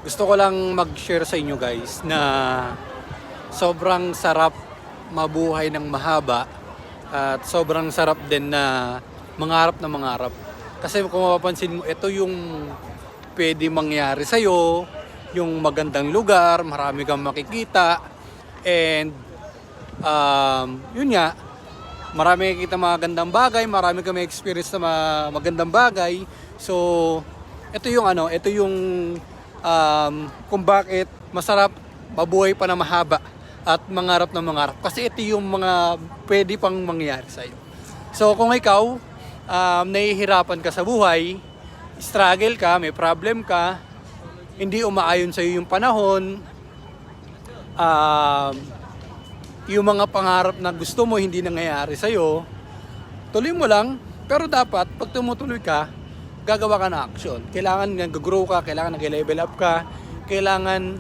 Gusto ko lang mag-share sa inyo guys na sobrang sarap mabuhay ng mahaba at sobrang sarap din na mangarap. Kasi kung mapapansin mo, ito yung pwede mangyari sa'yo, yung magandang lugar, marami kang makikita, and yun nga, marami kita magandang bagay, marami kang experience na magandang bagay. So, ito yung kung bakit masarap mabuhay pa na mahaba at mangarap na mangarap. Kasi ito yung mga pwede pang mangyari sa'yo. So, kung ikaw, nahihirapan ka sa buhay, struggle ka, may problem ka, hindi umaayon sa'yo yung panahon, yung mga pangarap na gusto mo hindi nangyayari sa'yo, tuloy mo lang. Pero dapat, pag tumutuloy ka, gagawa ka ng action. Kailangan nag-grow ka, kailangan nag-level up ka, kailangan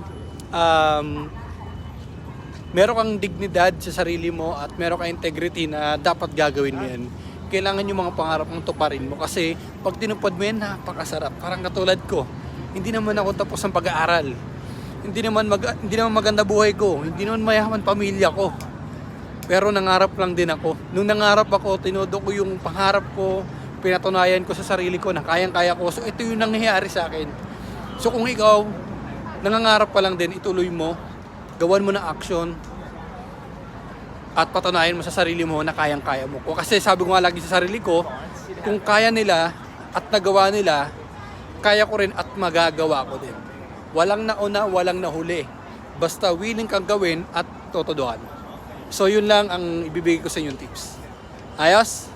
meron kang dignidad sa sarili mo at meron kang integrity na dapat gagawin mo yan. Kailangan yung mga pangarap mong tuparin mo kasi pag tinupad mo yan, napakasarap. Parang katulad ko, hindi naman ako tapos ng pag-aaral. Hindi naman maganda buhay ko, hindi naman mayaman pamilya ko. Pero nangarap lang din ako. Nung nangarap ako, tinodo ko yung pangarap ko, pinatunayan ko sa sarili ko na kayang-kaya ko. So ito yung nangyayari sa akin. So kung ikaw, nangangarap pa lang din, ituloy mo, gawan mo ng action, at patunayan mo sa sarili mo na kayang-kaya mo. Kasi sabi ko nga lagi sa sarili ko, kung kaya nila at nagawa nila, kaya ko rin at magagawa ko din. Walang nauna, walang nahuli. Basta willing kang gawin at totodohan. So yun lang ang ibibigay ko sa inyong tips. Ayos?